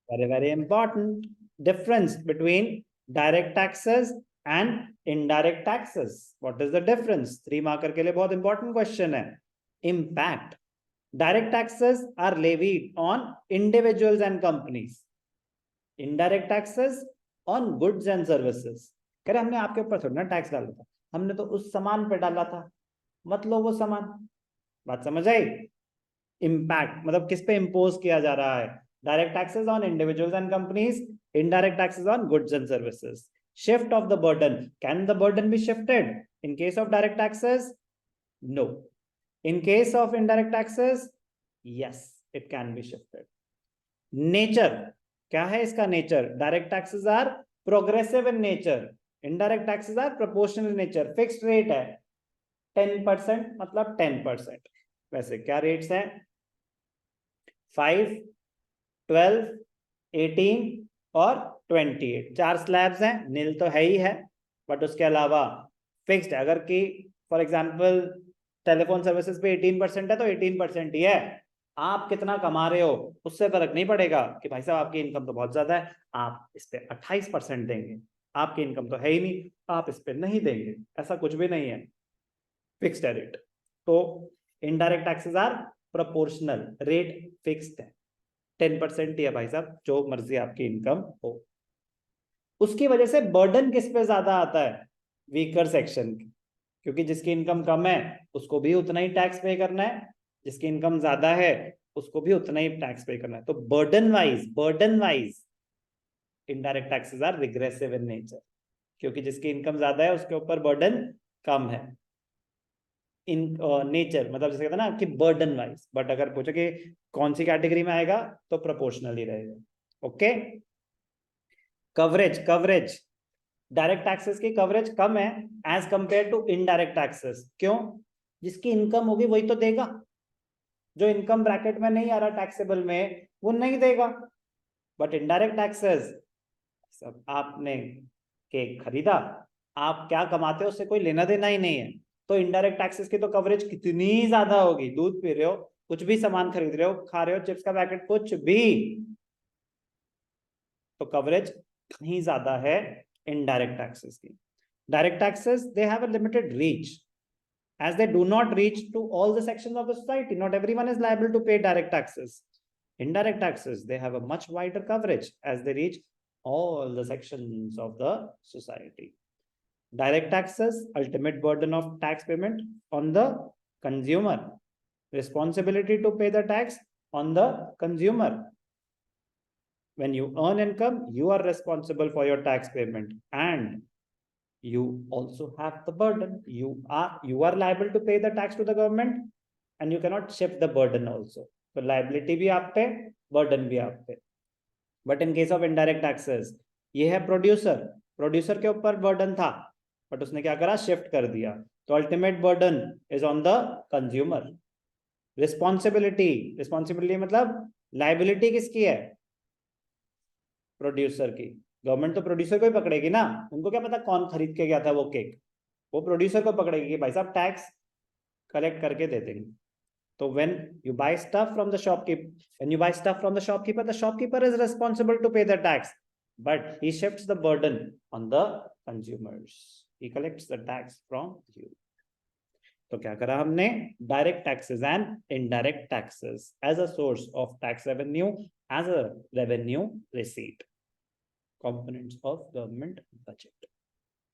very very important difference between direct taxes and indirect taxes. What is the difference? 3 marker के लिए बहुत important question है. Impact. Direct taxes are levied on individuals and companies. Indirect taxes on goods and services. कह रहे हमने आपके ऊपर थोड़ा ना टैक्स डाला था, हमने तो उस सामान पे डाला था, मत लो वो सामान. बात समझ आई? इम्पैक्ट मतलब किस पे इंपोज किया जा रहा है. Direct taxes on individuals and companies, indirect taxes on goods and services. Shift of the burden. Can the burden be shifted in case of direct taxes? No. In case of indirect taxes, yes, it can be shifted. Nature, क्या है इसका nature? Direct taxes are progressive in nature. Indirect taxes are proportional in nature. Fixed rate है 10%, मतलब 10%. वैसे क्या rates हैं? 5, 12, 18 और 28. 4 slabs हैं. नील तो है ही है, बट उसके अलावा फिक्स्ड है. अगर कि फॉर एग्जाम्पल टेलीफोन सर्विसेज पे 18% है तो 18% ही है. आप कितना कमा रहे हो उससे फर्क नहीं पड़ेगा कि भाई साहब आपकी इनकम तो बहुत ज्यादा है, आप इस पे 28% देंगे. आपकी इनकम तो है ही नहीं, आप इस पे नहीं देंगे. ऐसा कुछ भी नहीं है. फिक्स्ड है रेट. तो indirect taxes are proportional. Rate fixed है, 10% ही है भाई साहब, जो मर्जी आपकी इनकम हो. उसकी वजह से बर्डन किस पे ज्यादा आता है? वीकर सेक्शन की. क्योंकि जिसकी इनकम कम है उसको भी उतना ही टैक्स पे करना है, जिसकी इनकम ज्यादा है उसको भी उतना ही टैक्स पे करना है. तो burden wise indirect taxes are regressive in nature, क्योंकि जिसकी इनकम ज्यादा है उसके ऊपर बर्डन कम है. इन नेचर मतलब जैसे कहते हैं ना कि बर्डन वाइज. बट अगर पूछो कि कौन सी कैटेगरी में आएगा तो प्रोपोर्शनल ही रहेगा. ओके. कवरेज. डायरेक्ट टैक्सेस की कवरेज कम है as compared to indirect taxes. क्यों? जिसकी इनकम होगी वही तो देगा. जो इनकम ब्रैकेट में नहीं आ रहा टैक्सेबल में वो नहीं देगा. बट इनडायरेक्ट टैक्सेस, सब आपने केक खरीदा, आप क्या कमाते हो उससे कोई लेना देना ही नहीं है. तो इनडायरेक्ट टैक्सेस की तो कवरेज कितनी ज्यादा होगी. दूध पी रहे हो, कुछ भी सामान खरीद रहे हो, खा रहे हो चिप्स का पैकेट, कुछ भी, तो कवरेज कहीं ज्यादा है indirect taxes की. Direct taxes, they have a limited reach, as they do not reach to all the sections of the society. Not everyone is liable to pay direct taxes. Indirect taxes, they have a much wider coverage as they reach all the sections of the society. Direct taxes, ultimate burden of tax payment on the consumer. Responsibility to pay the tax on the consumer. When you earn income, you are responsible for your tax payment, and you also have the burden. You are liable to pay the tax to the government, and you cannot shift the burden also. So liability भी आप पे, burden भी आप पे. But in case of indirect taxes, ये है producer के ऊपर burden था, but उसने क्या करा? शिफ्ट कर दिया. तो ultimate burden is on the consumer. Responsibility मतलब लाइबिलिटी किसकी है? प्रोड्यूसर की. गवर्नमेंट तो प्रोड्यूसर को ही पकड़ेगी ना. उनको क्या पता कौन खरीद के गया था वो केक. वो प्रोड्यूसर को पकड़ेगी कि भाई साहब टैक्स कलेक्ट करके दे देंगे. तो when you buy stuff from the shopkeeper, the shopkeeper is responsible to pay the tax, but he shifts the burden on the consumers. He collects the tax from you. तो क्या करा हमने? Direct taxes and indirect taxes as a source of tax revenue, as a revenue receipt, components of government budget.